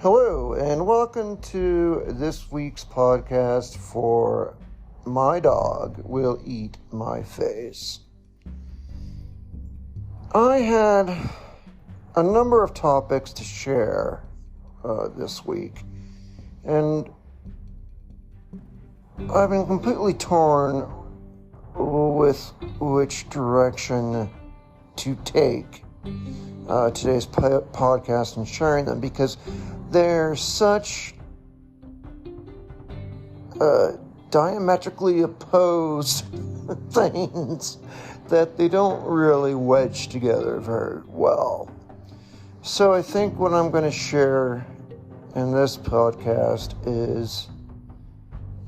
Hello, and welcome to this week's podcast for My Dog Will Eat My Face. I had a number of topics to share this week, and I've been completely torn with which direction to take today's podcast and sharing them, because they're such diametrically opposed things that they don't really wedge together very well. So I think what I'm going to share in this podcast is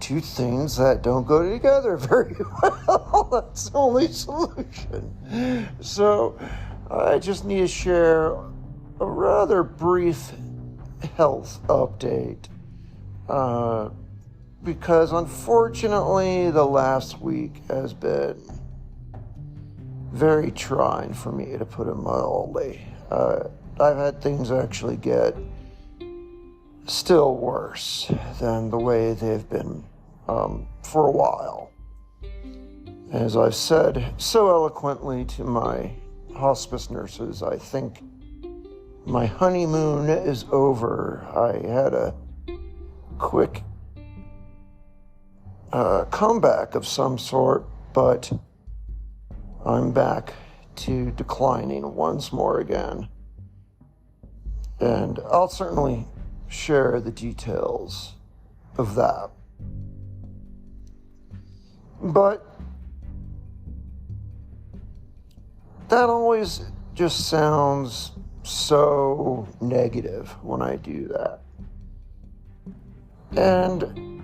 two things that don't go together very well. That's the only solution. So I just need to share a rather brief health update because unfortunately the last week has been very trying for me, to put it mildly. I've had things actually get still worse than the way they've been for a while. As I've said so eloquently to my hospice nurses, I think my honeymoon is over. I had a quick comeback of some sort, but I'm back to declining once more again. And I'll certainly share the details of that. But that always just sounds so negative when I do that. And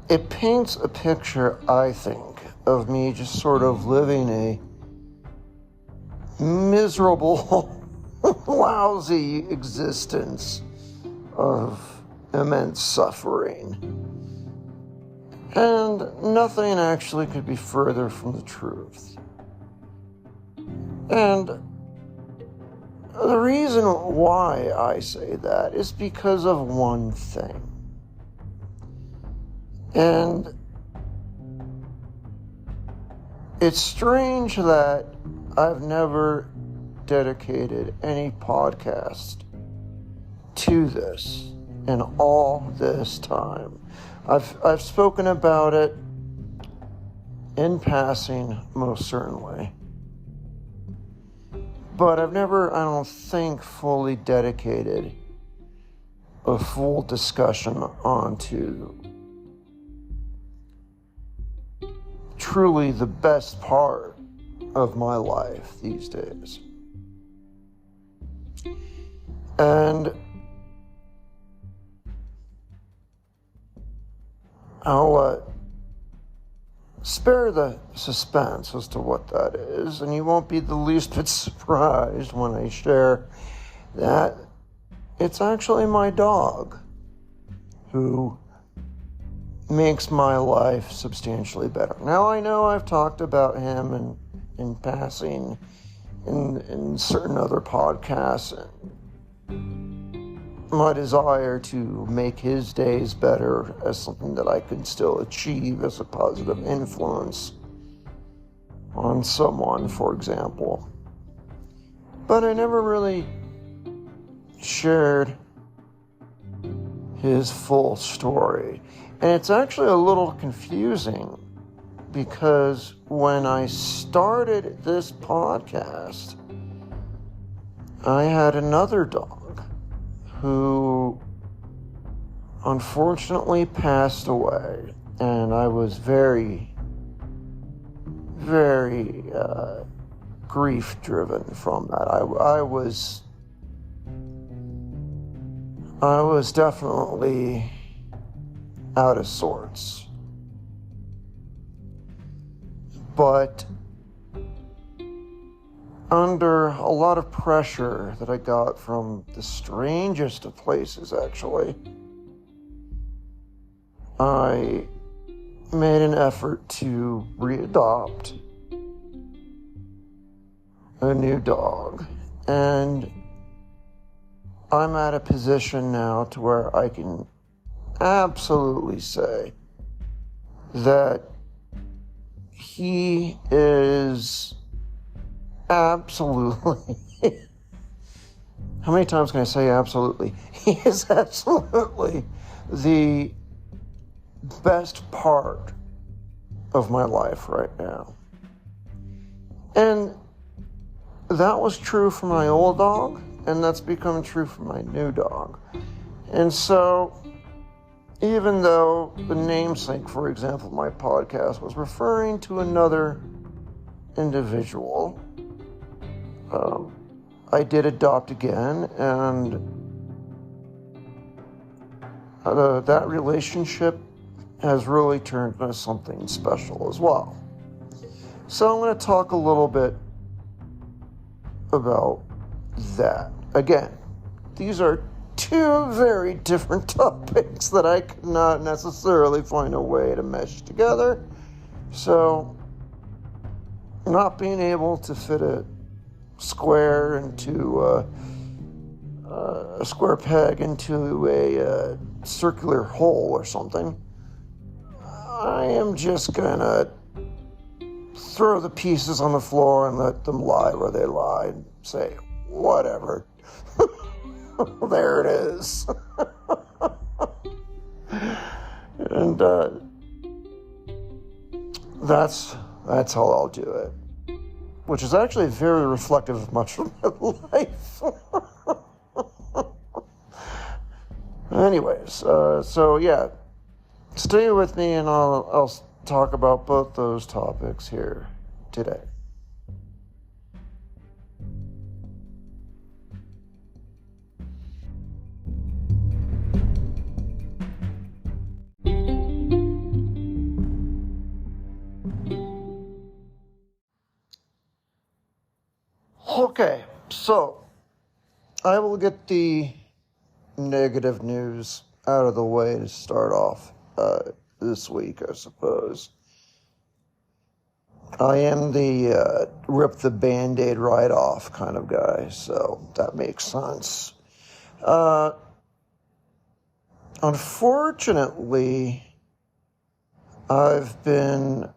it paints a picture, I think, of me just sort of living a miserable, lousy existence of immense suffering. And nothing actually could be further from the truth. And the reason why I say that is because of one thing. And it's strange that I've never dedicated any podcast to this in all this time. I've spoken about it in passing, most certainly. But I've never, I don't think, fully dedicated a full discussion onto truly the best part of my life these days. And I'll spare the suspense as to what that is, and you won't be the least bit surprised when I share that it's actually my dog who makes my life substantially better. Now, I know I've talked about him in passing in certain other podcasts, my desire to make his days better as something that I could still achieve as a positive influence on someone, for example. But I never really shared his full story. And it's actually a little confusing because when I started this podcast, I had another dog who unfortunately passed away, and I was very, very grief-driven from that. I was definitely out of sorts. But under a lot of pressure that I got from the strangest of places, actually, I made an effort to readopt a new dog. And I'm at a position now to where I can absolutely say that he is absolutely, how many times can I say absolutely? He is absolutely the best part of my life right now. And that was true for my old dog, and that's become true for my new dog. And so, even though the namesake, for example, of my podcast was referring to another individual, I did adopt again, and that relationship has really turned into something special as well. So I'm going to talk a little bit about that. Again, these are two very different topics that I could not necessarily find a way to mesh together. So, not being able to fit a square into a square peg into a circular hole or something, I am just gonna throw the pieces on the floor and let them lie where they lie and say, whatever. There it is. And that's how I'll do it. Which is actually very reflective of much of my life. Anyways, so yeah, stay with me and I'll talk about both those topics here today. Okay, so I will get the negative news out of the way to start off this week, I suppose. I am the rip the Band-Aid right off kind of guy, so that makes sense. Unfortunately, I've been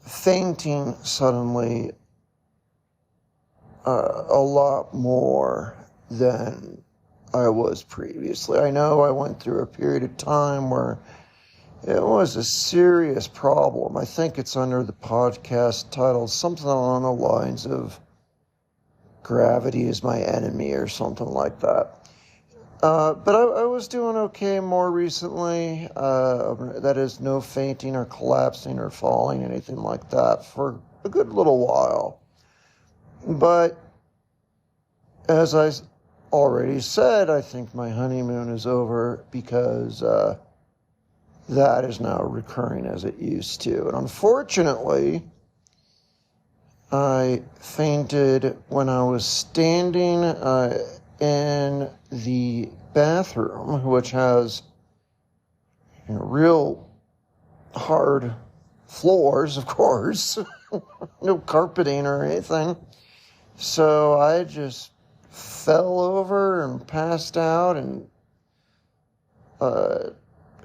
fainting suddenly a lot more than I was previously. I know I went through a period of time where it was a serious problem. I think it's under the podcast title, something along the lines of Gravity is My Enemy or something like that. But I was doing okay more recently. That is, no fainting or collapsing or falling, anything like that, for a good little while. But as I already said, I think my honeymoon is over because that is now recurring as it used to. And unfortunately, I fainted when I was standing in the bathroom, which has real hard floors, of course, no carpeting or anything. So I just fell over and passed out, and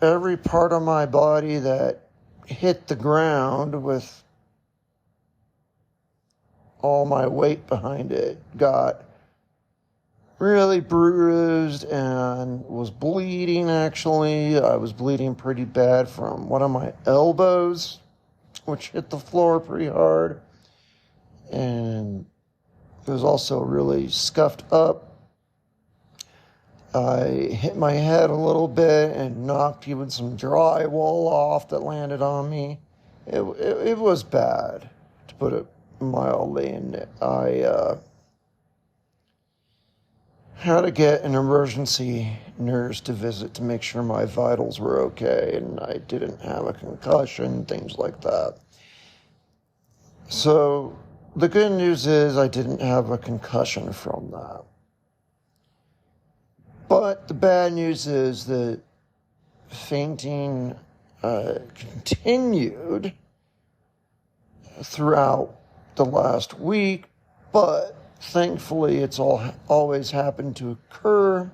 every part of my body that hit the ground with all my weight behind it got really bruised and was bleeding, actually. I was bleeding pretty bad from one of my elbows, which hit the floor pretty hard. And it was also really scuffed up. I hit my head a little bit and knocked even some drywall off that landed on me. It was bad, to put it mildly, and I had to get an emergency nurse to visit to make sure my vitals were okay and I didn't have a concussion, things like that. So the good news is I didn't have a concussion from that. But the bad news is that fainting continued throughout the last week, but thankfully it's always happened to occur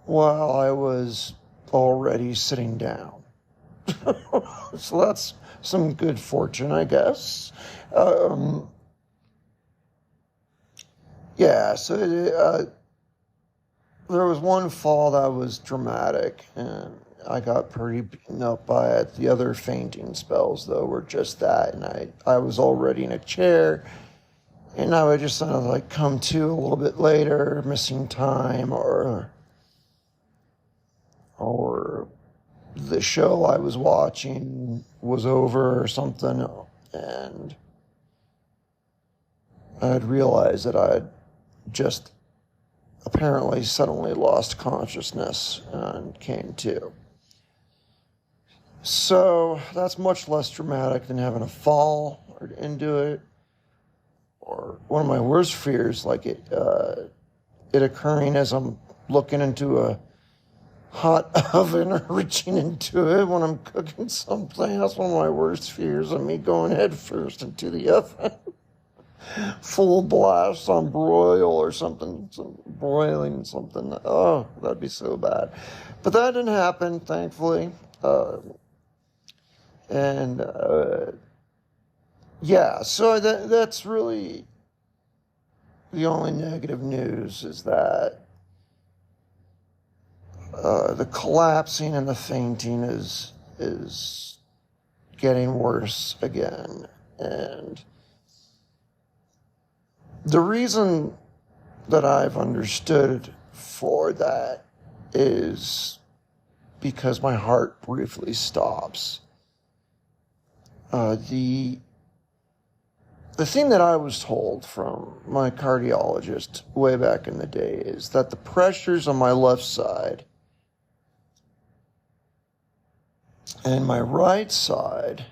while I was already sitting down. So that's some good fortune, I guess. Yeah, so there was one fall that was dramatic, and I got pretty beaten up by it. The other fainting spells, though, were just that, and I was already in a chair, and I would just kind of like come to a little bit later, missing time, or the show I was watching was over or something, and I'd realized that I'd just apparently suddenly lost consciousness and came to. So that's much less dramatic than having a fall or into it, or one of my worst fears, like it occurring as I'm looking into a hot oven or reaching into it when I'm cooking something. That's one of my worst fears, of me going head first into the oven. Full blast on broil or something, broiling something. Oh, that'd be so bad. But that didn't happen, thankfully. Yeah, so that's really the only negative news, is that the collapsing and the fainting is getting worse again. And the reason that I've understood for that is because my heart briefly stops. The thing that I was told from my cardiologist way back in the day is that the pressures on my left side and my right side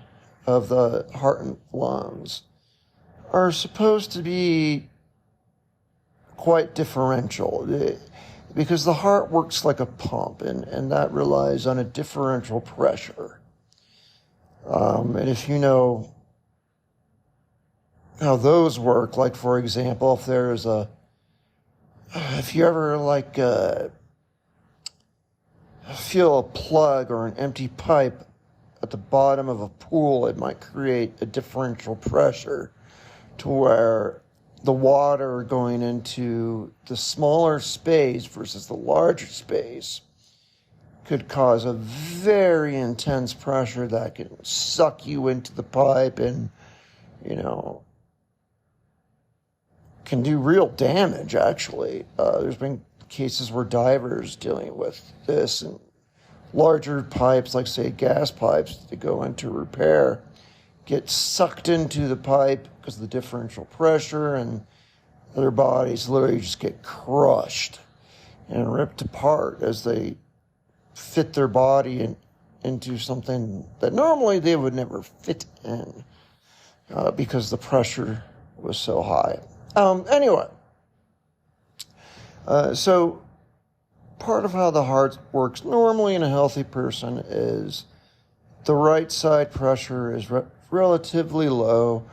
of the heart and lungs are supposed to be quite differential, because the heart works like a pump, and that relies on a differential pressure. And if you know how those work, like, for example, if you ever feel a plug or an empty pipe at the bottom of a pool, it might create a differential pressure to where the water going into the smaller space versus the larger space could cause a very intense pressure that can suck you into the pipe and, can do real damage, actually. There's been cases where divers dealing with this, and larger pipes, like, say, gas pipes that go into repair, get sucked into the pipe because of the differential pressure, and their bodies literally just get crushed and ripped apart as they fit their body into something that normally they would never fit in, because the pressure was so high. Anyway, so part of how the heart works normally in a healthy person is the right side pressure is relatively low,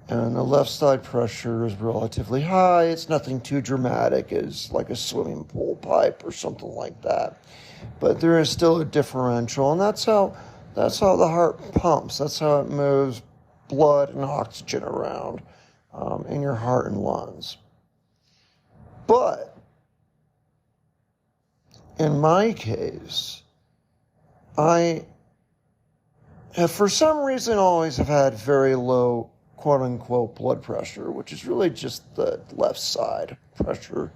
and the left side pressure is relatively high. It's nothing too dramatic as like a swimming pool pipe or something like that. But there is still a differential, and that's how the heart pumps. That's how it moves blood and oxygen around in your heart and lungs. But in my case, I have, for some reason, always have had very low, quote-unquote, blood pressure, which is really just the left side pressure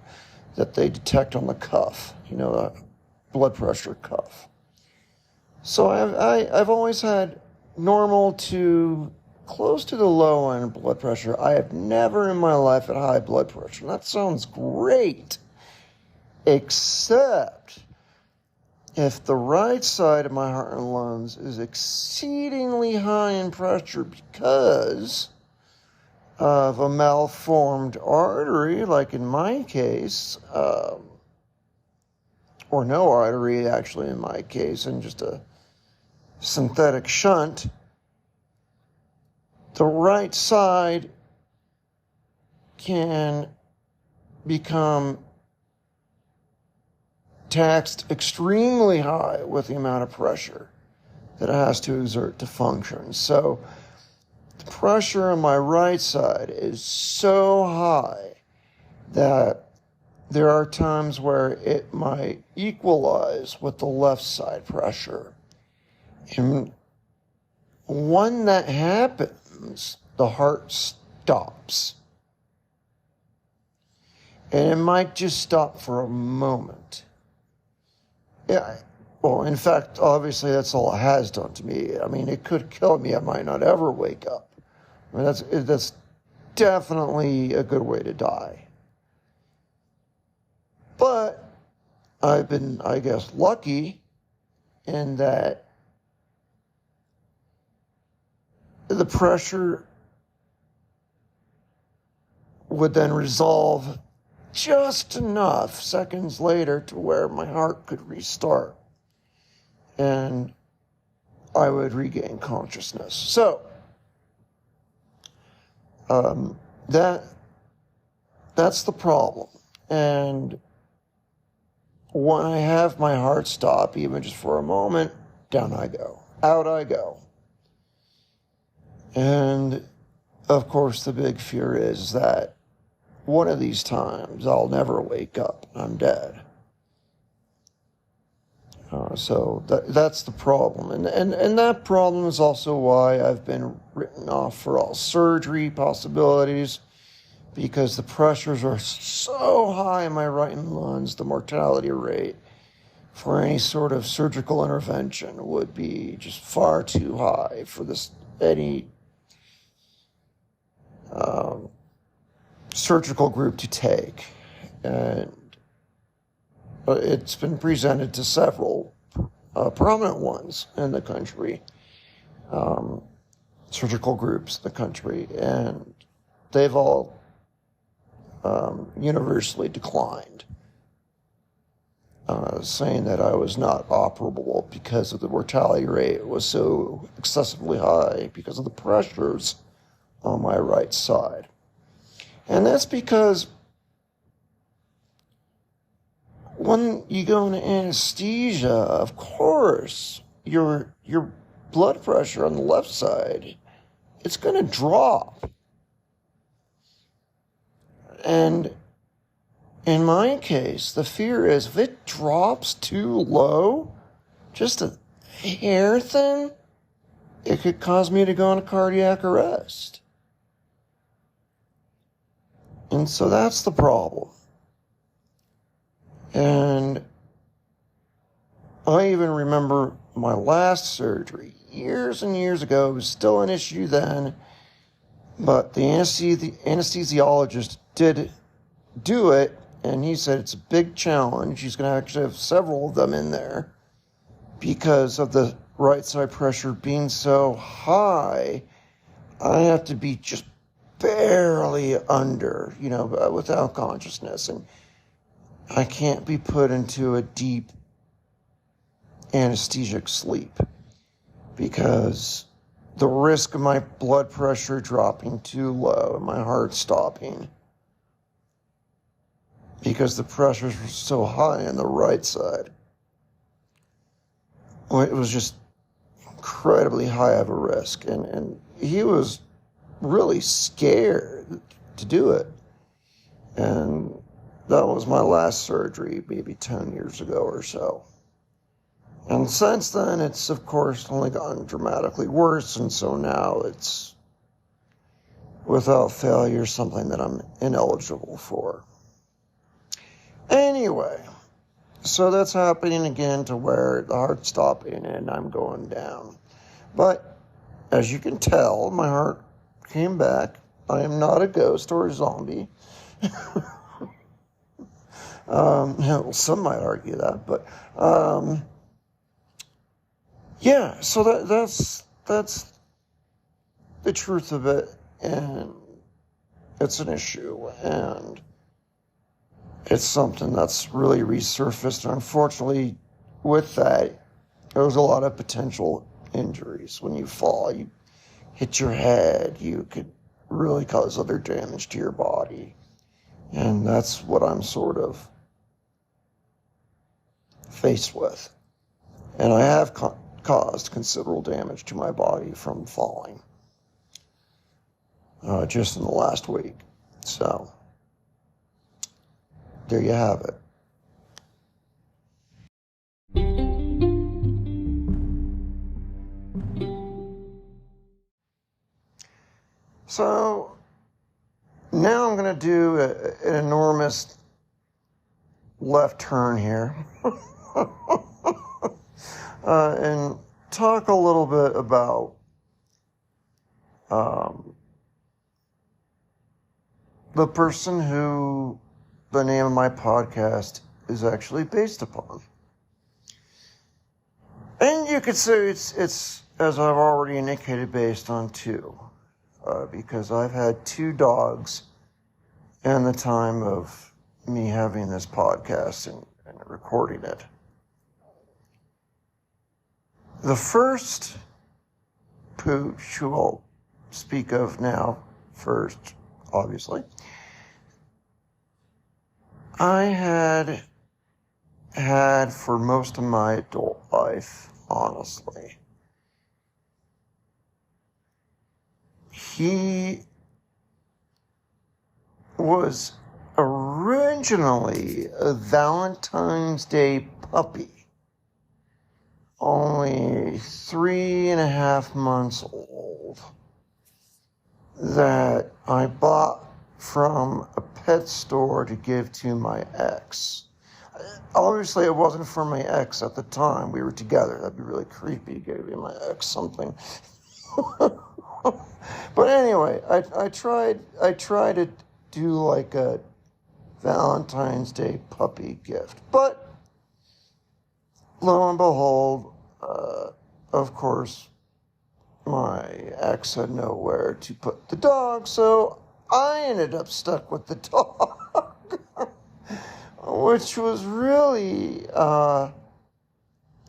that they detect on the cuff, the blood pressure cuff. So I've always had normal to close to the low end blood pressure. I have never in my life had high blood pressure. And that sounds great, except if the right side of my heart and lungs is exceedingly high in pressure because of a malformed artery, like in my case, or no artery actually in my case, and just a synthetic shunt, the right side can become taxed extremely high with the amount of pressure that it has to exert to function. So the pressure on my right side is so high that there are times where it might equalize with the left side pressure. And when that happens, the heart stops. And it might just stop for a moment. Yeah. Well, in fact, obviously, that's all it has done to me. I mean, it could kill me. I might not ever wake up. I mean, that's definitely a good way to die. But I've been, I guess, lucky in that the pressure would then resolve just enough seconds later to where my heart could restart and I would regain consciousness. So that's the problem. And when I have my heart stop, even just for a moment, down I go, out I go. And of course, the big fear is that one of these times I'll never wake up. I'm dead. So that's the problem. And that problem is also why I've been written off for all surgery possibilities, because the pressures are so high in my right lungs, the mortality rate for any sort of surgical intervention would be just far too high for any surgical group to take. And it's been presented to several prominent ones in the country, surgical groups in the country, and they've all universally declined, saying that I was not operable because of the mortality rate was so excessively high because of the pressures on my right side. And that's because when you go into anesthesia, of course, your blood pressure on the left side, it's going to drop. And in my case, the fear is if it drops too low, just a hair thin, it could cause me to go into cardiac arrest. And so that's the problem. And I even remember my last surgery years and years ago. It was still an issue then, but the anesthesiologist did do it, and he said it's a big challenge. He's going to actually have several of them in there because of the right side pressure being so high. I have to be just barely under, without consciousness, and I can't be put into a deep anesthetic sleep because the risk of my blood pressure dropping too low and my heart stopping because the pressures were so high on the right side. It was just incredibly high of a risk, and he was really scared to do it. And that was my last surgery, maybe 10 years ago or so. And since then, it's, of course, only gotten dramatically worse, and so now it's, without failure, something that I'm ineligible for. Anyway, so that's happening again to where the heart's stopping and I'm going down. But, as you can tell, my heart came back. I am not a ghost or a zombie. Some might argue that, but yeah. So that's the truth of it, and it's an issue, and it's something that's really resurfaced. And unfortunately, with that, there's a lot of potential injuries when you fall. You hit your head, you could really cause other damage to your body. And that's what I'm sort of faced with. And I have caused considerable damage to my body from falling just in the last week. So, there you have it. So, now I'm going to do an enormous left turn here and talk a little bit about the person who the name of my podcast is actually based upon. And you could say it's as I've already indicated, based on two. Because I've had two dogs in the time of me having this podcast and recording it. The first pooch, who I'll speak of now first, obviously, I had for most of my adult life, honestly. He was originally a Valentine's Day puppy, only 3.5 months old, that I bought from a pet store to give to my ex. Obviously, it wasn't for my ex at the time. We were together. That'd be really creepy, giving my ex something. But anyway, I tried to do like a Valentine's Day puppy gift. But lo and behold, of course, my ex had nowhere to put the dog, so I ended up stuck with the dog. Which was really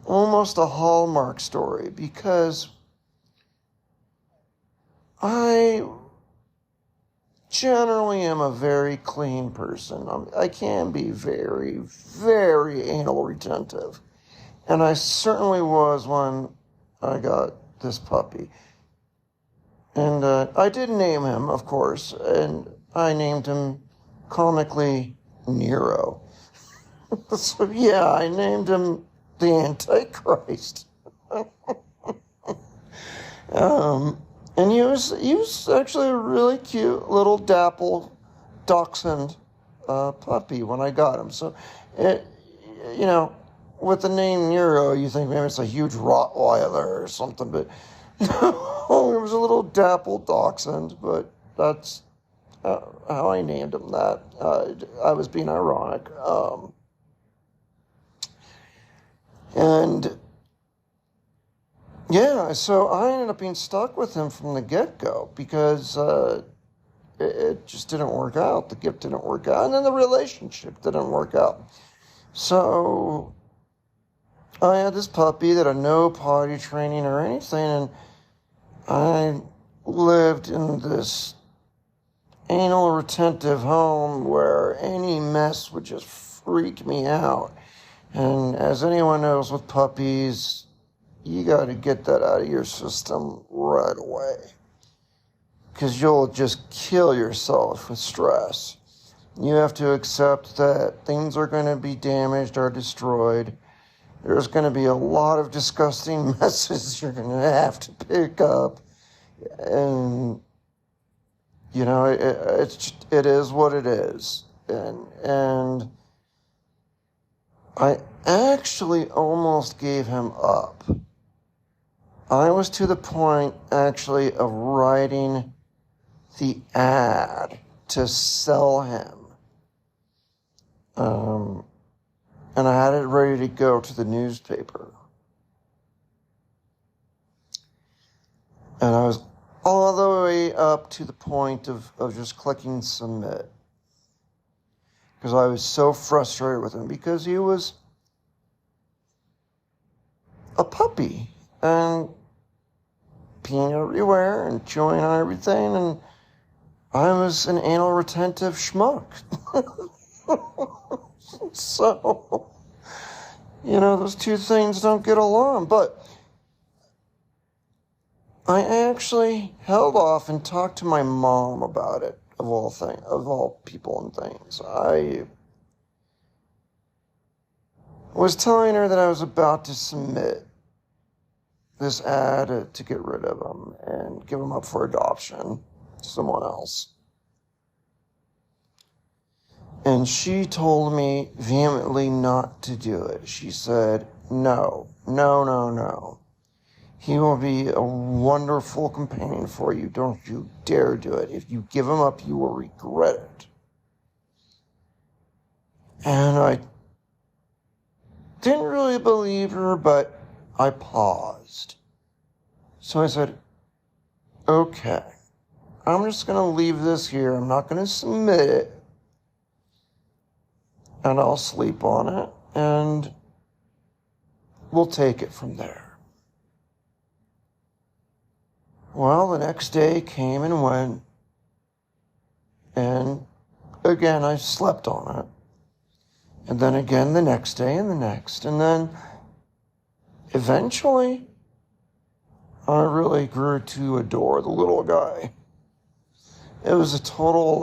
almost a Hallmark story, because I generally am a very clean person. I can be very, very anal retentive. And I certainly was when I got this puppy. And I did name him, of course, and I named him comically Nero. So yeah, I named him the Antichrist. And he was actually a really cute little dapple dachshund puppy when I got him. So, with the name Nero, you think maybe it's a huge Rottweiler or something, but no, it was a little dapple dachshund. But that's how I named him that. I was being ironic. And yeah, so I ended up being stuck with him from the get-go because it just didn't work out. The gift didn't work out, and then the relationship didn't work out. So I had this puppy that had no potty training or anything, and I lived in this anal retentive home where any mess would just freak me out. And as anyone knows with puppies, you got to get that out of your system right away, because you'll just kill yourself with stress. You have to accept that things are going to be damaged or destroyed. There's going to be a lot of disgusting messes you're going to have to pick up. And, it is what it is. And I actually almost gave him up. I was to the point, actually, of writing the ad to sell him. And I had it ready to go to the newspaper. And I was all the way up to the point of just clicking submit. Because I was so frustrated with him, because he was a puppy and peeing everywhere and chewing on everything, and I was an anal retentive schmuck. So those two things don't get along. But I actually held off and talked to my mom about it, of all people and things. I was telling her that I was about to submit this ad to get rid of him and give him up for adoption to someone else. And she told me vehemently not to do it. She said, no. He will be a wonderful companion for you. Don't you dare do it. If you give him up, you will regret it. And I didn't really believe her, but I paused. So I said, okay, I'm just going to leave this here. I'm not going to submit it. And I'll sleep on it, and we'll take it from there. Well, the next day came and went, and again I slept on it. And then again the next day and the next. And then eventually I really grew to adore the little guy. It was a total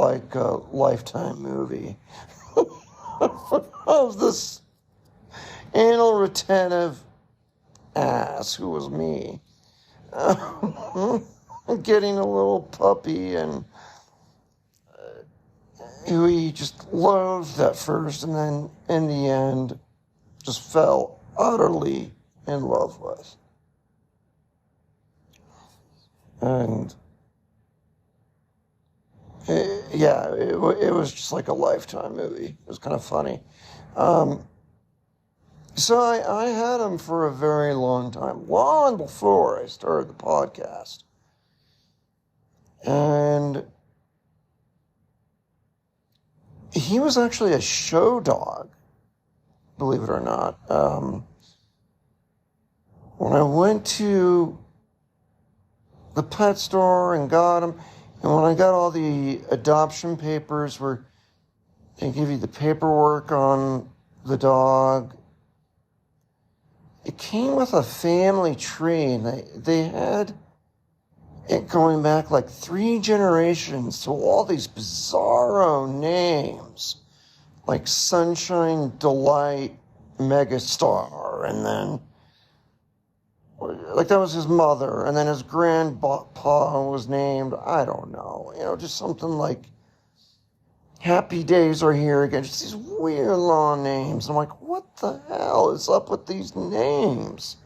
Lifetime movie. Of this anal retentive ass who was me. Getting a little puppy and who he just loathed at first and then in the end just fell utterly in love with. And it was just like a Lifetime movie. It was kind of funny. So I had him for a very long time, long before I started the podcast. And he was actually a show dog, believe it or not. When I went to the pet store and got him, and when I got all the adoption papers where they give you the paperwork on the dog, it came with a family tree, and they had it going back like 3 generations to all these bizarro names, like Sunshine Delight Megastar, and then like that was his mother, and then his grandpa was named, I don't know, just something like Happy Days Are Here Again, just these weird long names. I'm like, what the hell is up with these names?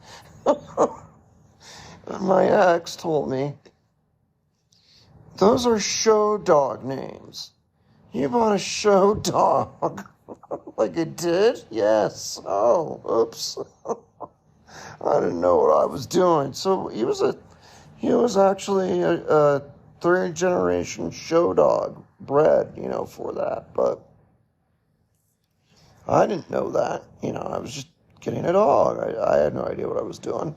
My ex told me, those are show dog names. You bought a show dog. Like it did? Yes. Oh, oops. I didn't know what I was doing. So he was actually a 3rd generation show dog, bred, for that. But I didn't know that. I was just getting a dog. I had no idea what I was doing.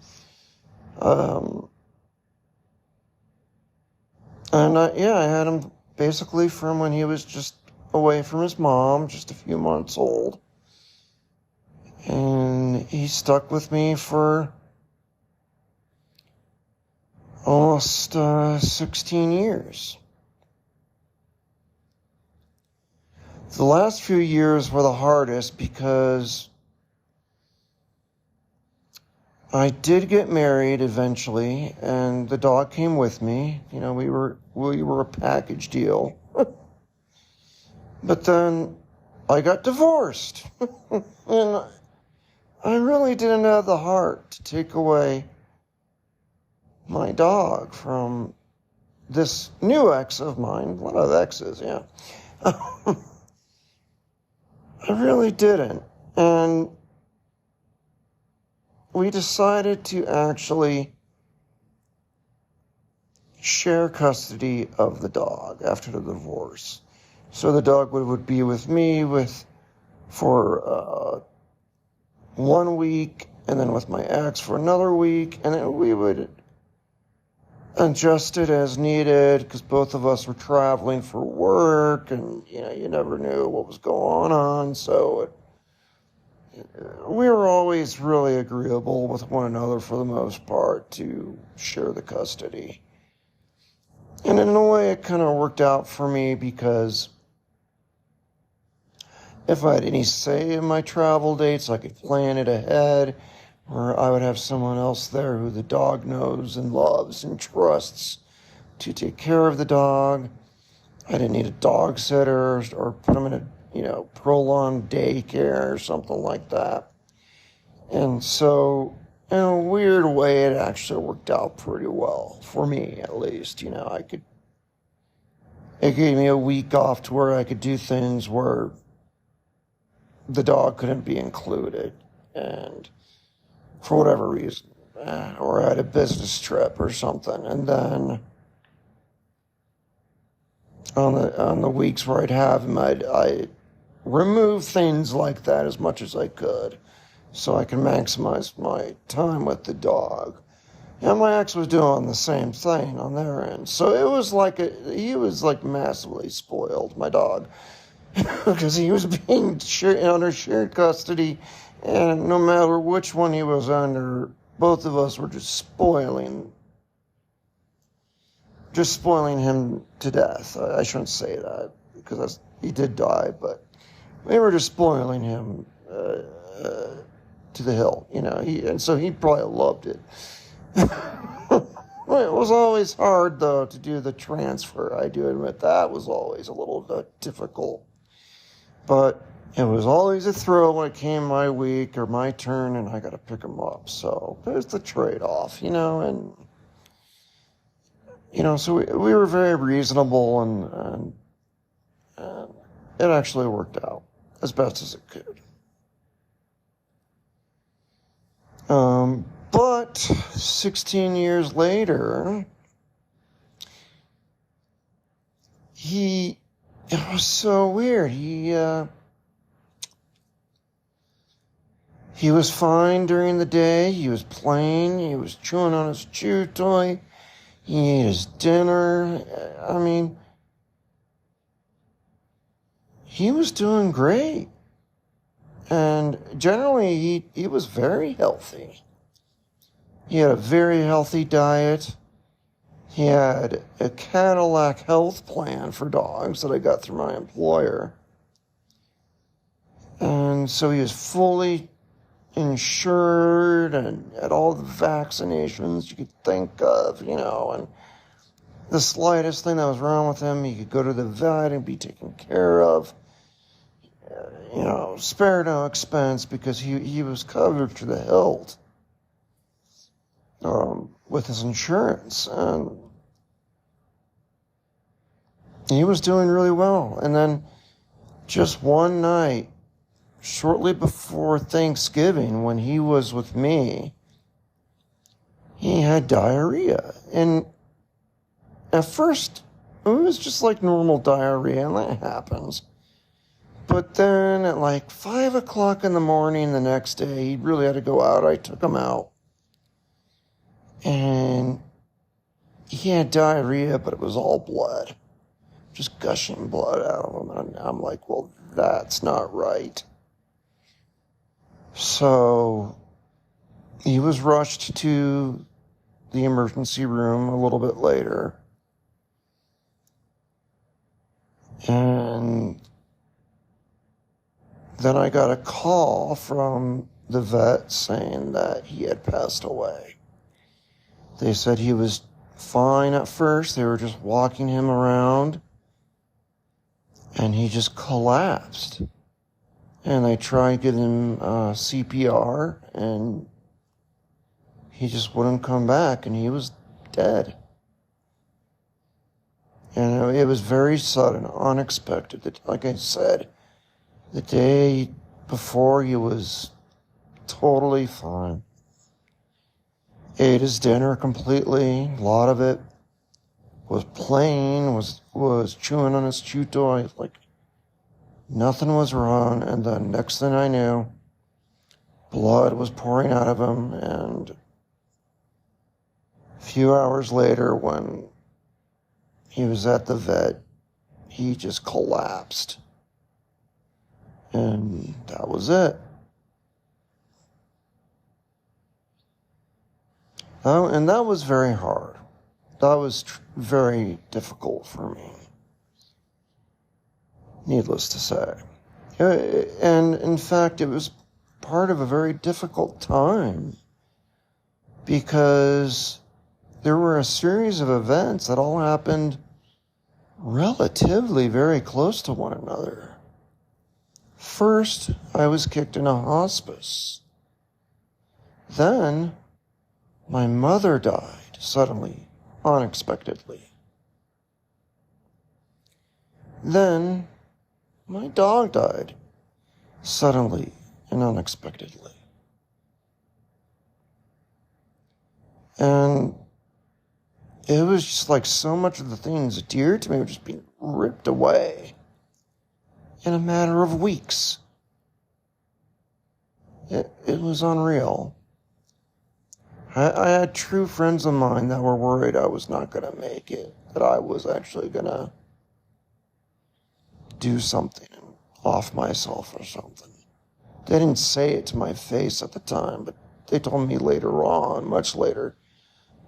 I had him basically from when he was just away from his mom, just a few months old. And he stuck with me for almost 16 years. The last few years were the hardest because I did get married eventually, and the dog came with me. We were a package deal. But then I got divorced. And I really didn't have the heart to take away my dog from this new ex of mine. A lot of exes, yeah. I really didn't. And we decided to actually share custody of the dog after the divorce. So the dog would be with me for 1 week, and then with my ex for another week, and then we would adjust it as needed because both of us were traveling for work, and you never knew what was going on, so we were always really agreeable with one another for the most part to share the custody. And in a way, it kind of worked out for me because if I had any say in my travel dates, I could plan it ahead, or I would have someone else there who the dog knows and loves and trusts to take care of the dog. I didn't need a dog sitter or put him in a, prolonged daycare or something like that. And so, in a weird way, it actually worked out pretty well, for me at least. It gave me a week off to where I could do things where the dog couldn't be included, and for whatever reason, or I had a business trip or something, and then on the weeks where I'd have him, I'd remove things like that as much as I could, so I can maximize my time with the dog. And my ex was doing the same thing on their end, so it was like he was like massively spoiled, my dog, because he was being under shared custody, and no matter which one he was under, both of us were just spoiling him to death. I shouldn't say that, because he did die, but we were just spoiling him to the hill, and so he probably loved it. It was always hard, though, to do the transfer. I do admit that was always a little difficult. But it was always a thrill when it came my week or my turn and I got to pick him up. So there's the trade-off, and, so we were very reasonable and it actually worked out as best as it could. But 16 years later, it was so weird. He was fine during the day. He was playing. He was chewing on his chew toy. He ate his dinner. I mean, he was doing great. And generally, he was very healthy. He had a very healthy diet. He had a Cadillac health plan for dogs that I got through my employer. And so he was fully insured and had all the vaccinations you could think of, and the slightest thing that was wrong with him, he could go to the vet and be taken care of. Spare no expense because he was covered to the hilt with his insurance. And he was doing really well. And then just one night, shortly before Thanksgiving, when he was with me, he had diarrhea. And at first, it was just like normal diarrhea, and that happens. But then at like 5 o'clock in the morning the next day, he really had to go out. I took him out. And he had diarrhea, but it was all blood. Just gushing blood out of him. And I'm like, well, that's not right. So he was rushed to the emergency room a little bit later. And then I got a call from the vet saying that he had passed away. They said he was fine at first. They were just walking him around. And he just collapsed. And they tried giving him CPR, and he just wouldn't come back, and he was dead. And it was very sudden, unexpected. Like I said, the day before, he was totally fine. Ate his dinner completely. A lot of it was playing, was chewing on his chew toy. Like, nothing was wrong. And the next thing I knew, blood was pouring out of him. And a few hours later, when he was at the vet, he just collapsed. And that was it. And that was very hard. That was very difficult for me, needless to say. And in fact, it was part of a very difficult time because there were a series of events that all happened relatively very close to one another. First, I was kicked in a hospice. Then, my mother died suddenly, unexpectedly. Then, my dog died suddenly and unexpectedly. And it was just like so much of the things dear to me were just being ripped away in a matter of weeks. It was unreal. I had true friends of mine that were worried I was not going to make it, that I was actually going to do something and off myself or something. They didn't say it to my face at the time, but they told me later on, much later,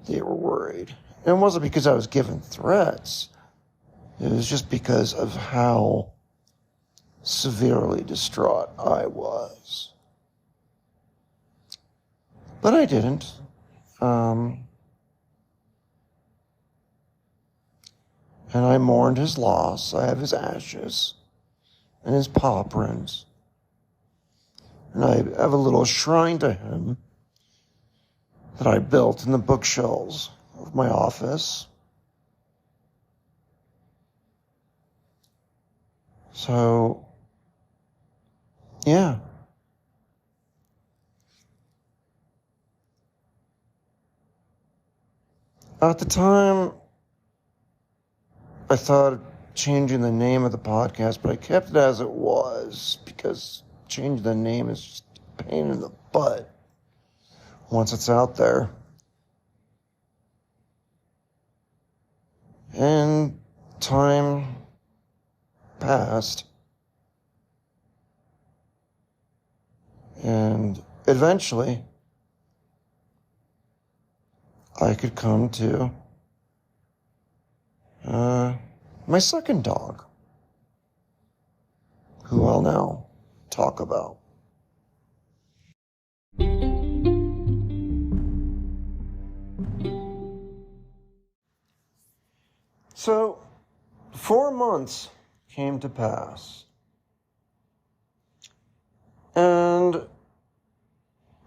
they were worried. And it wasn't because I was given threats. It was just because of how severely distraught I was. But I didn't. And I mourned his loss. I have his ashes and his paw prints. And I have a little shrine to him that I built in the bookshelves of my office. So, yeah. At the time, I thought of changing the name of the podcast, but I kept it as it was because changing the name is just a pain in the butt once it's out there. And time passed. And eventually, I could come to my second dog, who I'll now talk about. So, 4 months came to pass. And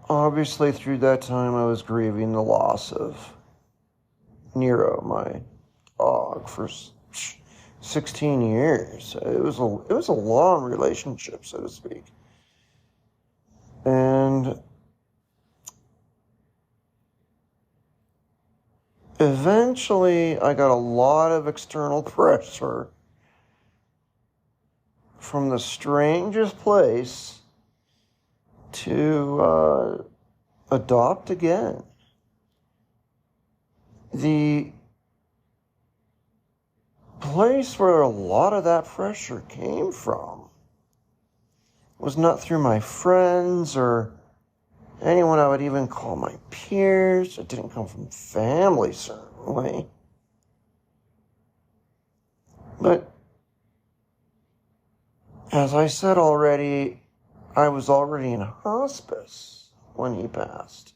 obviously through that time I was grieving the loss of Nero, my dog, for 16 years. It was a long relationship, so to speak. And eventually I got a lot of external pressure from the strangest place to adopt again. The place where a lot of that pressure came from was not through my friends or anyone I would even call my peers. It didn't come from family, certainly. But as I said already, I was already in hospice when he passed.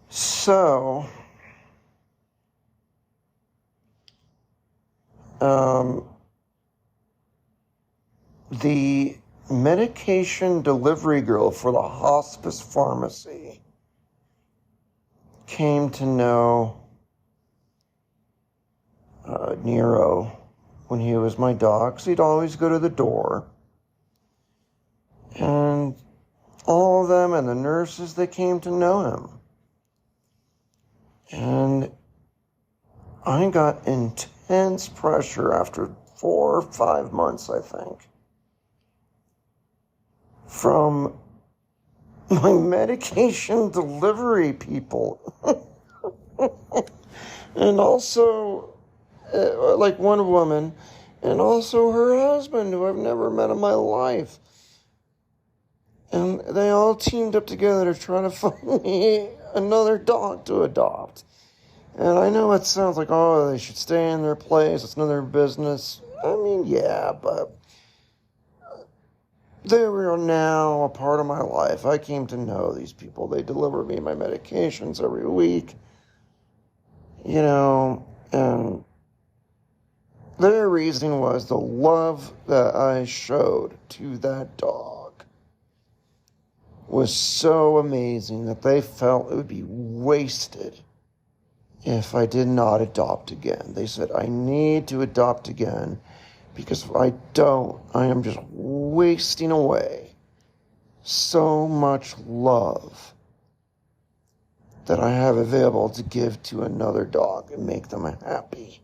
So, the medication delivery girl for the hospice pharmacy came to know Nero when he was my dog, 'cause he'd always go to the door. And all of them and the nurses, they came to know him. And I got intense pressure after 4 or 5 months, I think, from my medication delivery people. And also, like one woman, and also her husband, who I've never met in my life. And they all teamed up together to try to find me another dog to adopt. And I know it sounds like, oh, they should stay in their place, it's none of their business. I mean, yeah, but they are now a part of my life. I came to know these people. They deliver me my medications every week, and their reasoning was the love that I showed to that dog was so amazing that they felt it would be wasted if I did not adopt again. They said, I need to adopt again because if I don't, I am just wasting away so much love that I have available to give to another dog and make them happy.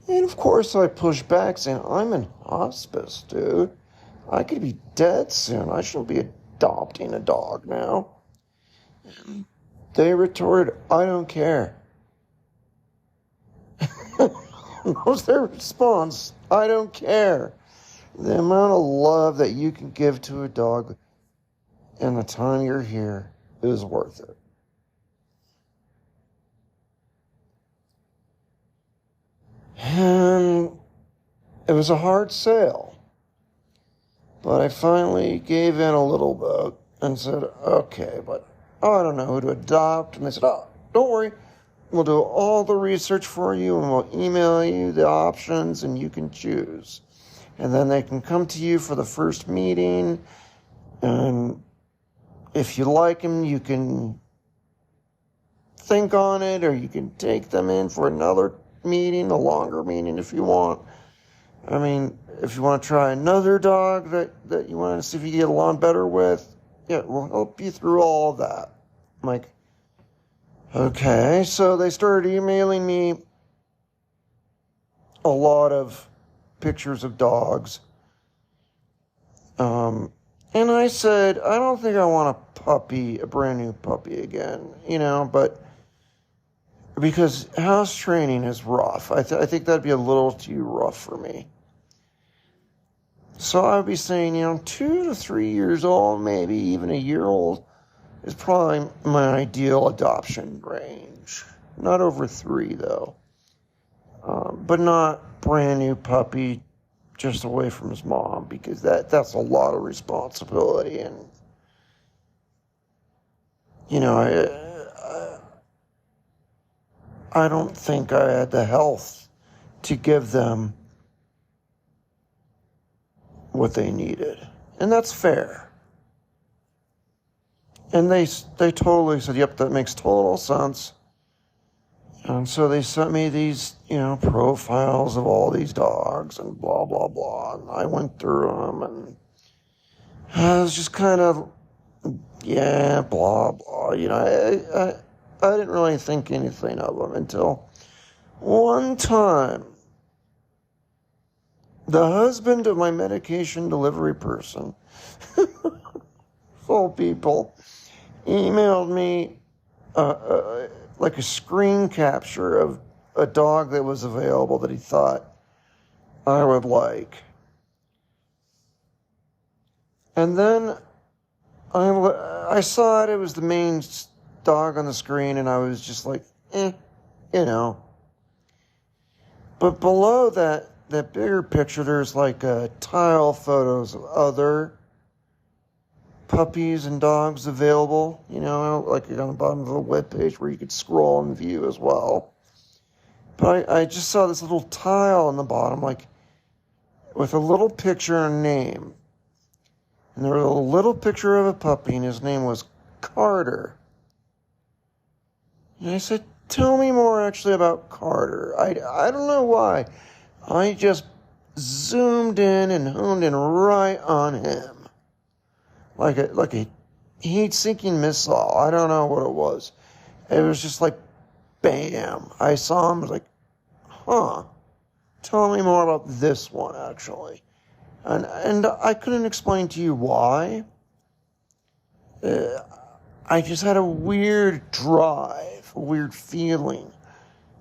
And of course I pushed back saying, I'm in hospice, dude. I could be dead soon. I shouldn't be adopting a dog now. And they retorted, I don't care. That was their response. I don't care. The amount of love that you can give to a dog and the time you're here is worth it. And it was a hard sale. But I finally gave in a little bit and said, okay, but I don't know who to adopt. And they said, oh, don't worry. We'll do all the research for you and we'll email you the options and you can choose. And then they can come to you for the first meeting. And if you like them, you can think on it, or you can take them in for another meeting, a longer meeting if you want. I mean, if you want to try another dog that you want to see if you get along better with, yeah, we'll help you through all of that. I'm like, okay. So they started emailing me a lot of pictures of dogs. And I said, I don't think I want a brand new puppy again, but because house training is rough. I think that'd be a little too rough for me. So I would be saying, 2 to 3 years old, maybe even a year old, is probably my ideal adoption range. Not over 3, though. But not brand new puppy just away from his mom, because that's a lot of responsibility. And, I don't think I had the health to give them what they needed. And that's fair. And they totally said, yep, that makes total sense. And so they sent me these, profiles of all these dogs and blah, blah, blah. And I went through them and I was just kind of, yeah, blah, blah. I didn't really think anything of them until one time the husband of my medication delivery person, full people, emailed me like a screen capture of a dog that was available that he thought I would like. And then I saw it was the main dog on the screen, and I was just like, But below that bigger picture, there's like tile photos of other puppies and dogs available, like on the bottom of the webpage where you could scroll and view as well. But I just saw this little tile on the bottom, like with a little picture and a name. And there was a little picture of a puppy, and his name was Carter. And I said, tell me more actually about Carter. I don't know why. I just zoomed in and honed in right on him. Like a heat-seeking missile. I don't know what it was. It was just like, bam. I saw him, I was like, huh. Tell me more about this one, actually. And I couldn't explain to you why. I just had a weird drive, a weird feeling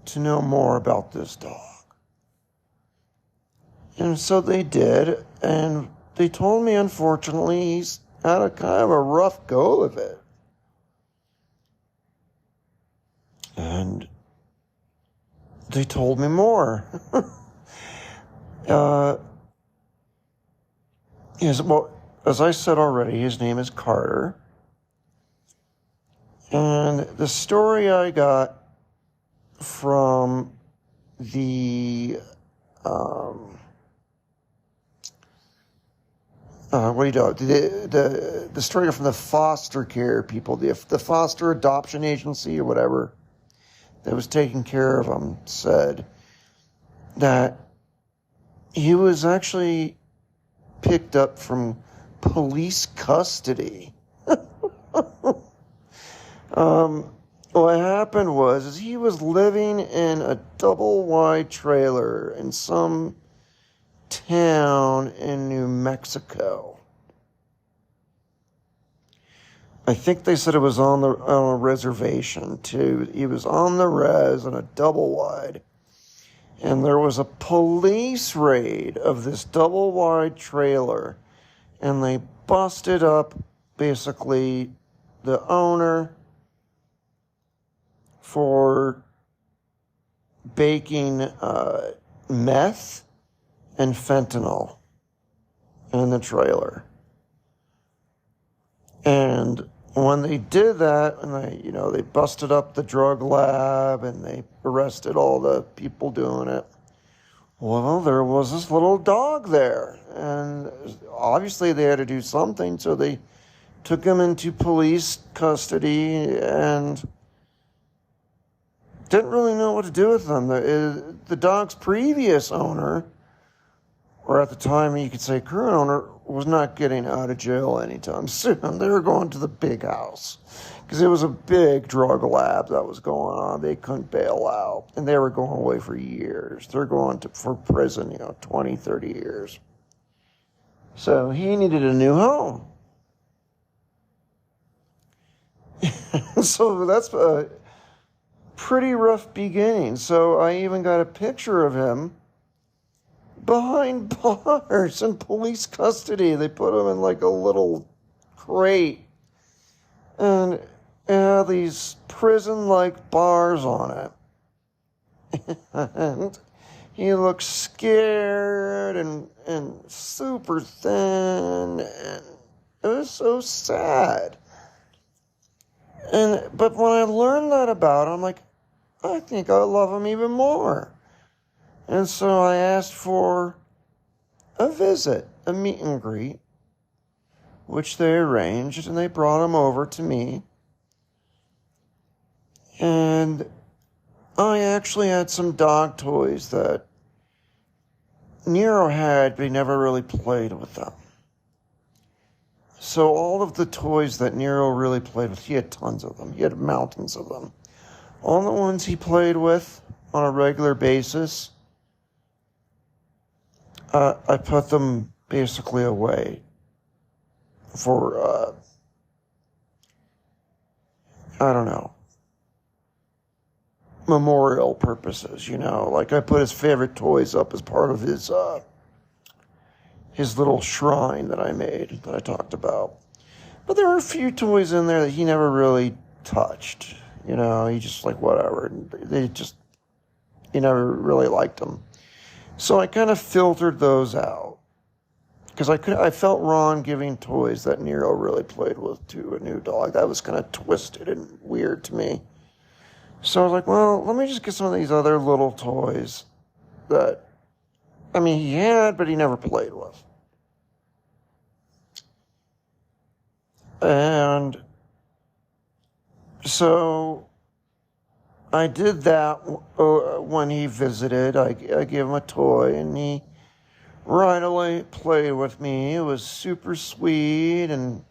to know more about this dog. And so they did, and they told me, unfortunately, he's had a kind of a rough go of it. And they told me more. Well, as I said already, his name is Carter. And the story I got from the, the story from the foster care people, the foster adoption agency or whatever that was taking care of him, said that he was actually picked up from police custody. What happened was he was living in a double-wide trailer in some town in New Mexico. I think they said it was on a reservation too. He was on the res in a double-wide, and there was a police raid of this double-wide trailer, and they busted up basically the owner for baking meth and fentanyl in the trailer. And when they did that, and they busted up the drug lab and they arrested all the people doing it, well, there was this little dog there, and obviously they had to do something, so they took him into police custody and didn't really know what to do with him. The dog's previous owner, or at the time you could say current owner, was not getting out of jail anytime soon. They were going to the big house because it was a big drug lab that was going on. They couldn't bail out, and they were going away for years. They're going for prison, 20, 30 years. So he needed a new home. So that's a pretty rough beginning. So I even got a picture of him behind bars in police custody. They put him in like a little crate, and it had these prison-like bars on it. And he looked scared and super thin, and it was so sad. But when I learned that about him, I'm like, I think I love him even more. And so I asked for a visit, a meet and greet, which they arranged, and they brought him over to me. And I actually had some dog toys that Nero had, but he never really played with them. So all of the toys that Nero really played with, he had tons of them. He had mountains of them. All the ones he played with on a regular basis, I put them basically away for, memorial purposes, Like I put his favorite toys up as part of his little shrine that I made, that I talked about. But there were a few toys in there that he never really touched. He just like, whatever. He never really liked them. So I kind of filtered those out. Because I felt wrong giving toys that Nero really played with to a new dog. That was kind of twisted and weird to me. So I was like, well, let me just get some of these other little toys that, he had, but he never played with. And so I did that when he visited. I gave him a toy, and he right away played with me. It was super sweet and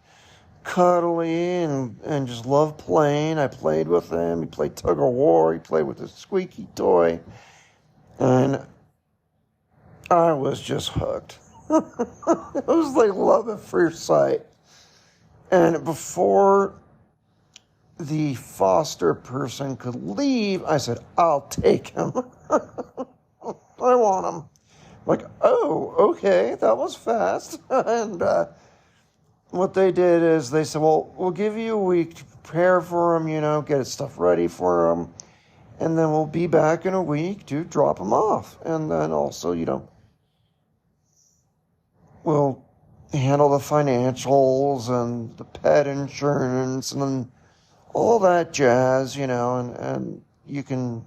cuddly and just loved playing. I played with him. He played tug of war. He played with a squeaky toy. And I was just hooked. It was like love at first sight. And before the foster person could leave, I said, I'll take him. I want him. Like, oh, okay, that was fast. And what they did is they said, well, we'll give you a week to prepare for him, get his stuff ready for him. And then we'll be back in a week to drop him off. And then also, we'll handle the financials and the pet insurance and all that jazz, and you can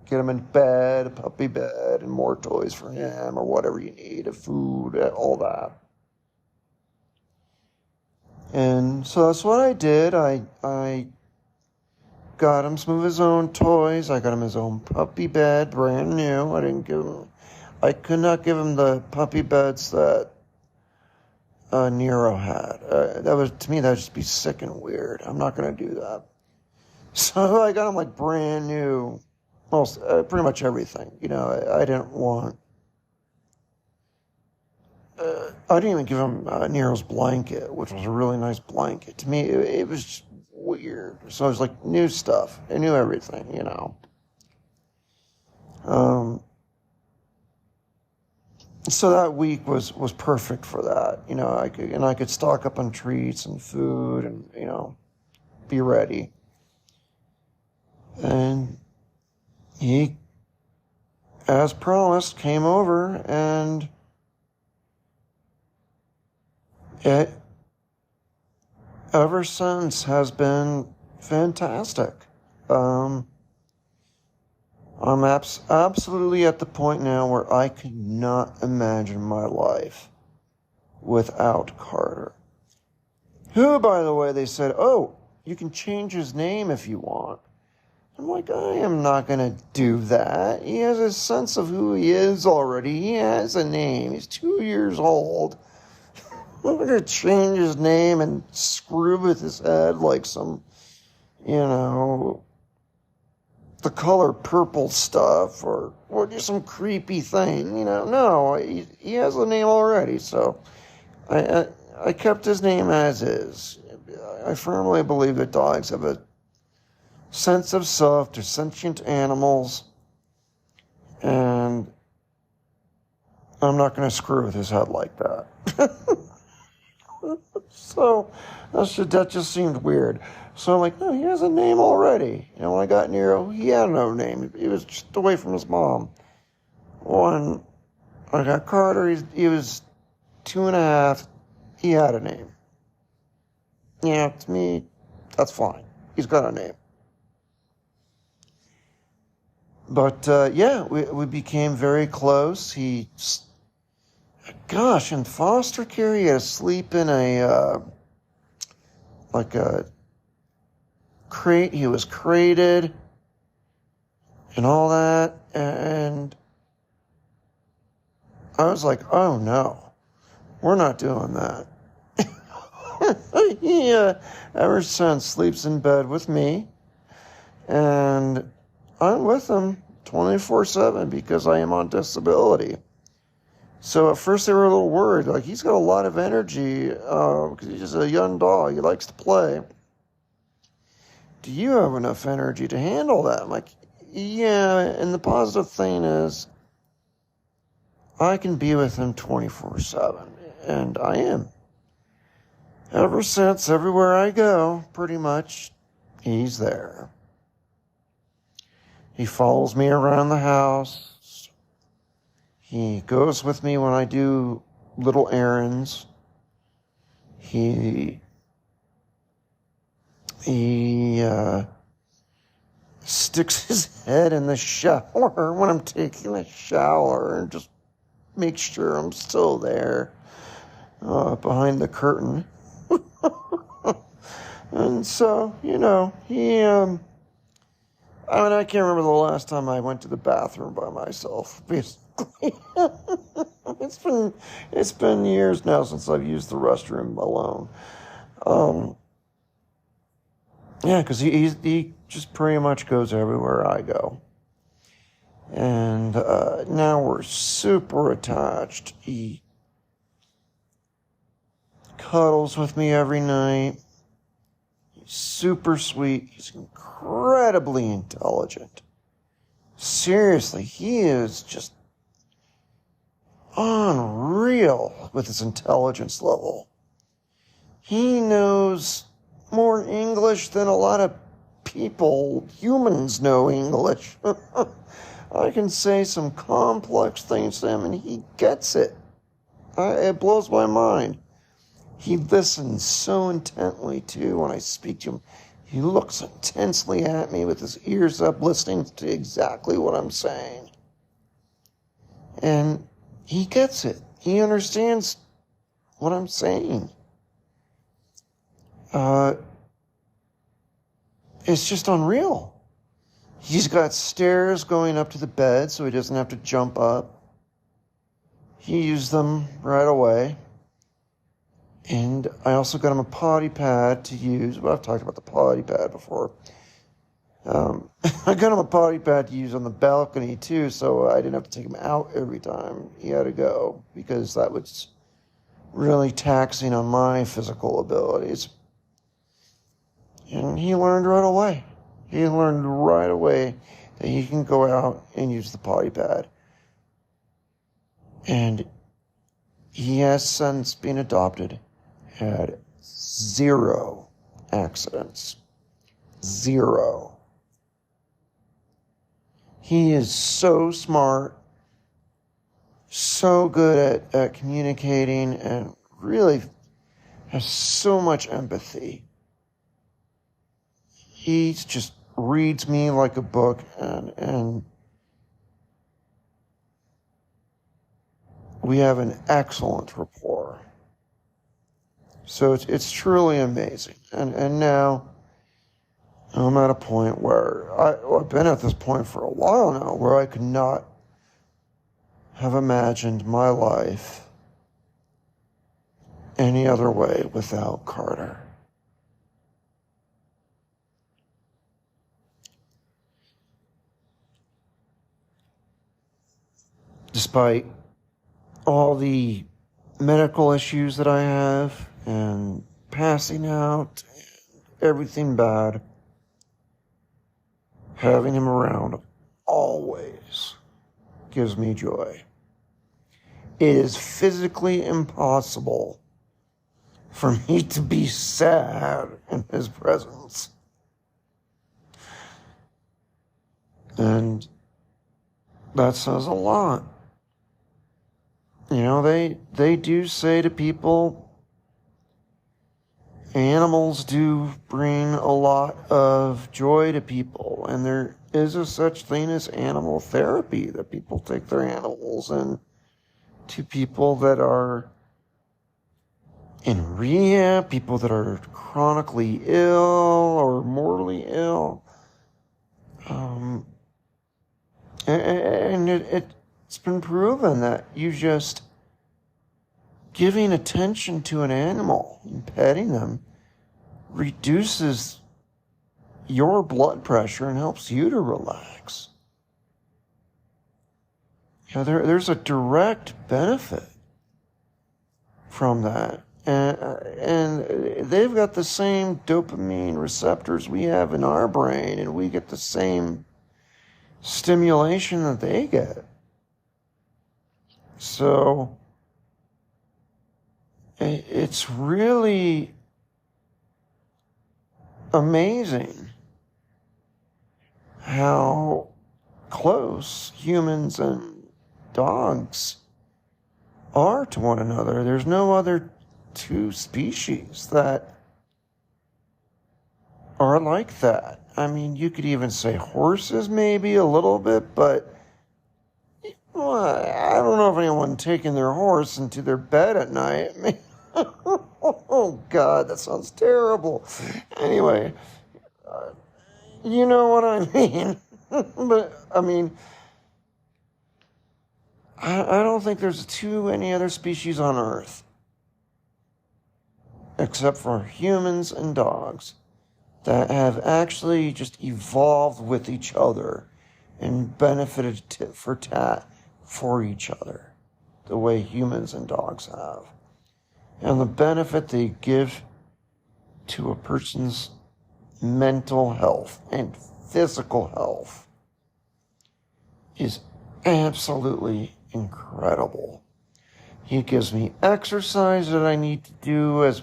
get him in bed, a puppy bed, and more toys for him or whatever you need, food, all that. And so that's what I did. I got him some of his own toys. I got him his own puppy bed, brand new. I could not give him the puppy beds that Nero had. To me, that would just be sick and weird. I'm not going to do that. So I got him like brand new, pretty much everything. I didn't want. I didn't even give him Nero's blanket, which was a really nice blanket. To me, it was just weird. So it was like new stuff. I knew everything, So that week was perfect for that. I could stock up on treats and food and, be ready. And he, as promised, came over, and it ever since has been fantastic. I'm absolutely at the point now where I could not imagine my life without Carter. Who, by the way, they said, oh, you can change his name if you want. I'm like, I am not going to do that. He has a sense of who he is already. He has a name. He's 2 years old. I'm not going to change his name and screw with his head like some, the color purple stuff or just some creepy thing, No, he has a name already, so I kept his name as is. I firmly believe that dogs have a sense of self. They're sentient animals, and I'm not going to screw with his head like that. So that just seemed weird. So I'm like, oh, he has a name already. When I got Nero, he had no name. He was just away from his mom. When I got Carter, he was 2.5. He had a name. To me, that's fine. He's got a name. But, we became very close. In foster care, he had to sleep in a crate. He was crated and all that. And I was like, oh no, we're not doing that. He, ever since, sleeps in bed with me. And I'm with him 24/7 because I am on disability. So at first they were a little worried, like he's got a lot of energy because he's just a young dog. He likes to play. Do you have enough energy to handle that? I'm like, yeah. And the positive thing is I can be with him 24/7, and I am. Ever since, everywhere I go, pretty much, he's there. He follows me around the house. He goes with me when I do little errands. He sticks his head in the shower when I'm taking a shower and just makes sure I'm still there behind the curtain. And so, I can't remember the last time I went to the bathroom by myself, basically. It's been years now since I've used the restroom alone. Because he just pretty much goes everywhere I go. And now we're super attached. He cuddles with me every night. He's super sweet. He's incredibly intelligent. Seriously, he is just... unreal with his intelligence level. He knows more English than a lot of humans know English. I can say some complex things to him and he gets it. It blows my mind. He listens so intently, too, when I speak to him. He looks intensely at me with his ears up, listening to exactly what I'm saying. And he gets it. He understands what I'm saying. It's just unreal. He's got stairs going up to the bed so he doesn't have to jump up. He used them right away. And I also got him a potty pad to use. Well, I've talked about the potty pad before. I got him a potty pad to use on the balcony, too, so I didn't have to take him out every time he had to go, because that was really taxing on my physical abilities. And he learned right away. He learned right away that he can go out and use the potty pad. And he has since been adopted, had 0 accidents. 0. He is so smart, so good at communicating, and really has so much empathy. He just reads me like a book, and we have an excellent rapport. So it's truly amazing. And now I'm at a point where I've been at this point for a while now, where I could not have imagined my life any other way without Carter. Despite all the medical issues that I have and passing out and everything bad, having him around always gives me joy. It is physically impossible for me to be sad in his presence. And that says a lot. You know, they do say to people, animals do bring a lot of joy to people, and there is a such thing as animal therapy, that people take their animals and to people that are in rehab, people that are chronically ill or mortally ill. And it's been proven that you just giving attention to an animal and petting them reduces your blood pressure and helps you to relax. You know, there's a direct benefit from that. And they've got the same dopamine receptors we have in our brain, and we get the same stimulation that they get. So it's really amazing how close humans and dogs are to one another. There's no other two species that are like that. I mean, you could even say horses maybe a little bit, but I don't know of anyone taking their horse into their bed at night. I mean, oh God, that sounds terrible. Anyway, you know what I mean. But, I mean, I don't think there's too many other species on Earth, except for humans and dogs, that have actually just evolved with each other and benefited for each other the way humans and dogs have. And the benefit they give to a person's mental health and physical health is absolutely incredible. He gives me exercise that I need to do as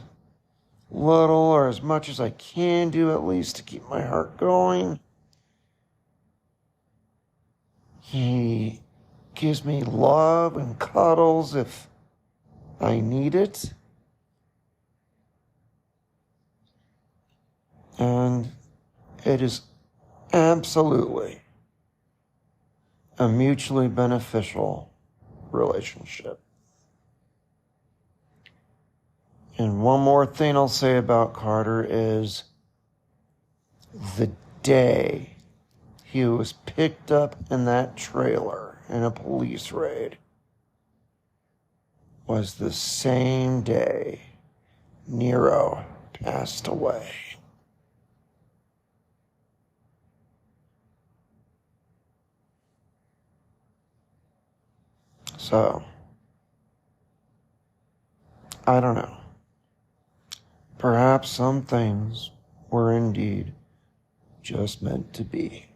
little or as much as I can do, at least to keep my heart going. He gives me love and cuddles if I need it. And it is absolutely a mutually beneficial relationship. And one more thing I'll say about Carter is the day he was picked up in that trailer in a police raid was the same day Nero passed away. So, I don't know. Perhaps some things were indeed just meant to be.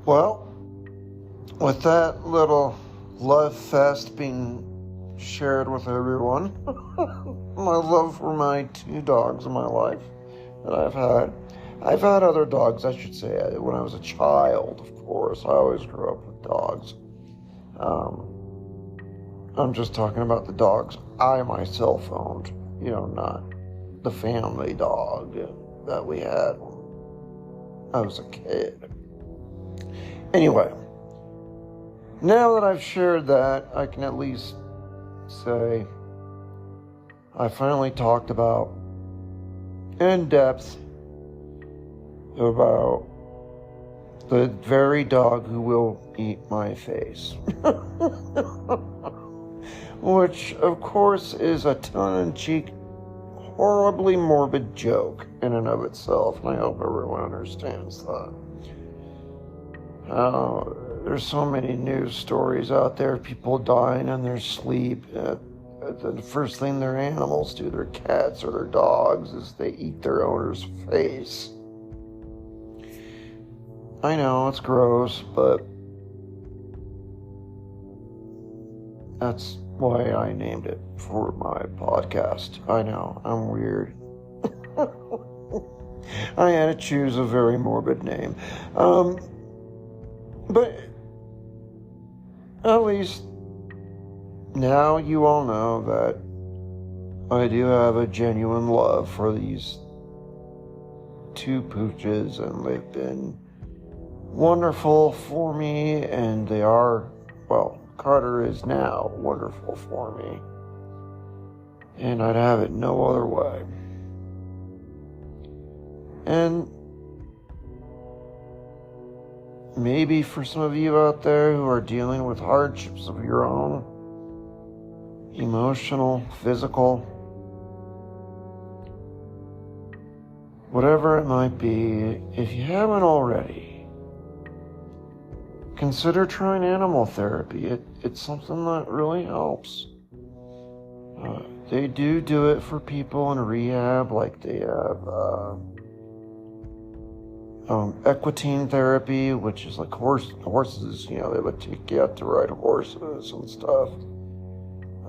Well, with that little love fest being shared with everyone, my love for my 2 dogs in my life that I've had other dogs, I should say, when I was a child, of course. I always grew up with dogs. I'm just talking about the dogs I myself owned, not the family dog that we had when I was a kid. Anyway, now that I've shared that, I can at least say I finally talked about in depth about the very dog who will eat my face. Which, of course, is a tongue-in-cheek, horribly morbid joke in and of itself, and I hope everyone understands that. There's so many news stories out there, people dying in their sleep. The first thing their animals do, their cats or their dogs, is they eat their owner's face. I know, it's gross, but that's why I named it for my podcast. I know, I'm weird. I had to choose a very morbid name. But at least now you all know that I do have a genuine love for these 2 pooches, and they've been wonderful for me, and they are, well, Carter is now wonderful for me, and I'd have it no other way. And maybe for some of you out there who are dealing with hardships of your own, emotional, physical, whatever it might be, if you haven't already, consider trying animal therapy. It's something that really helps. They do it for people in rehab, like they have equine therapy, which is like horses, they would take you out to ride horses and stuff.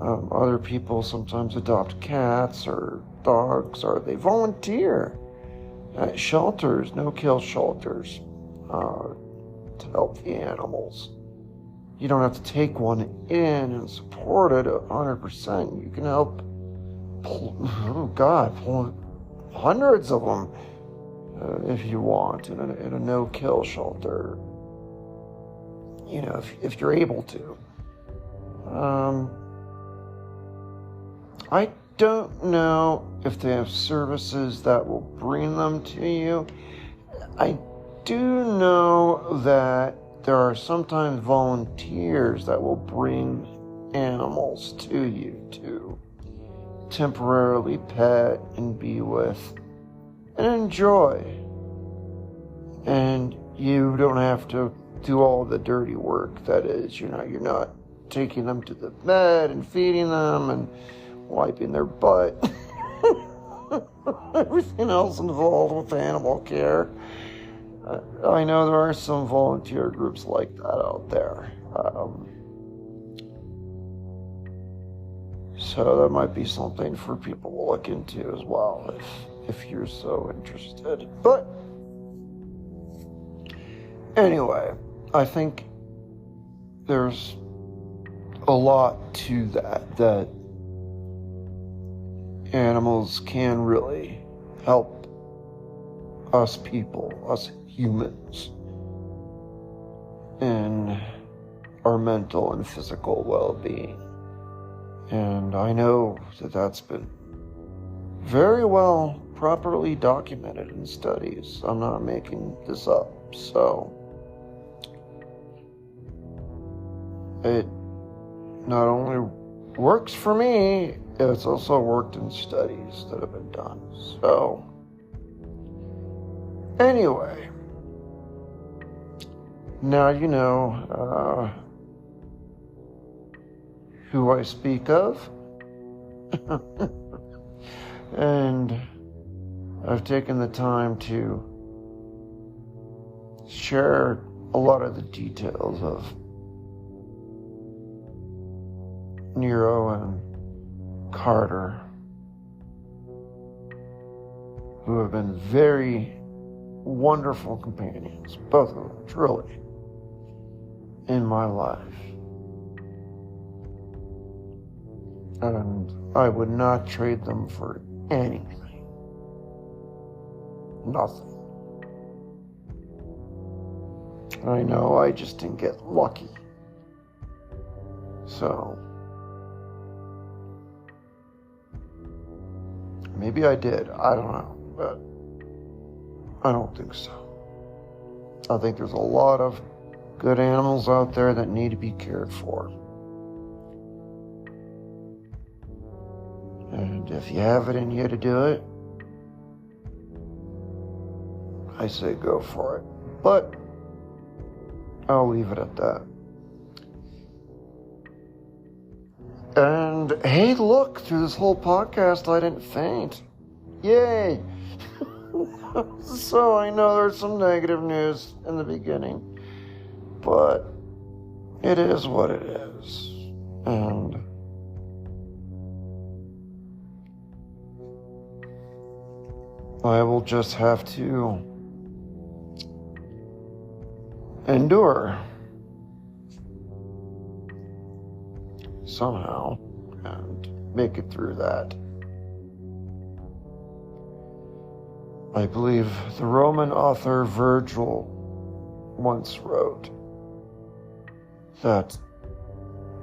Other people sometimes adopt cats or dogs, or they volunteer at shelters, no-kill shelters, to help the animals. You don't have to take one in and support it 100%. You can help, pull hundreds of them if you want in a no-kill shelter. If you're able to. I don't know if they have services that will bring them to you. I do know that there are sometimes volunteers that will bring animals to you to temporarily pet and be with and enjoy. And you don't have to do all the dirty work. That is, you're not taking them to the bed and feeding them and wiping their butt. Everything else involved with animal care. I know there are some volunteer groups like that out there. So that might be something for people to look into as well, if you're so interested. But anyway, I think there's a lot to that animals can really help us people, us humans, in our mental and physical well-being. And I know that that's been very well properly documented in studies. I'm not making this up. So it not only works for me, it's also worked in studies that have been done. So anyway, now you know who I speak of. And I've taken the time to share a lot of the details of Nero and Carter, who have been very wonderful companions, both of them, truly, in my life. And I would not trade them for anything. Nothing. I know I just didn't get lucky. So maybe I did. I don't know. But I don't think so. I think there's a lot of good animals out there that need to be cared for. And if you have it in you to do it, I say go for it. But I'll leave it at that. And hey, look, through this whole podcast, I didn't faint. Yay! So I know there's some negative news in the beginning, but it is what it is. And I will just have to endure somehow and make it through that. I believe the Roman author Virgil once wrote that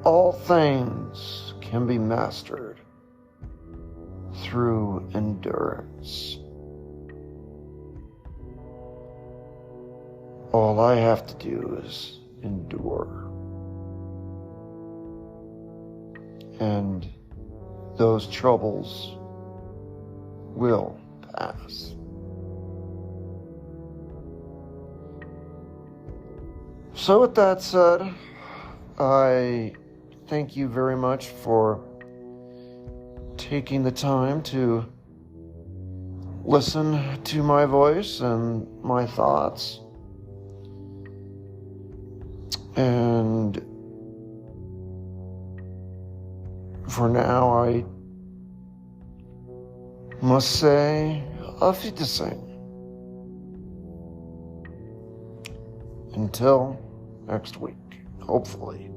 all things can be mastered through endurance. All I have to do is endure. And those troubles will pass. So with that said, I thank you very much for taking the time to listen to my voice and my thoughts. And for now, I must say, auf Wiedersehen. Until next week, hopefully.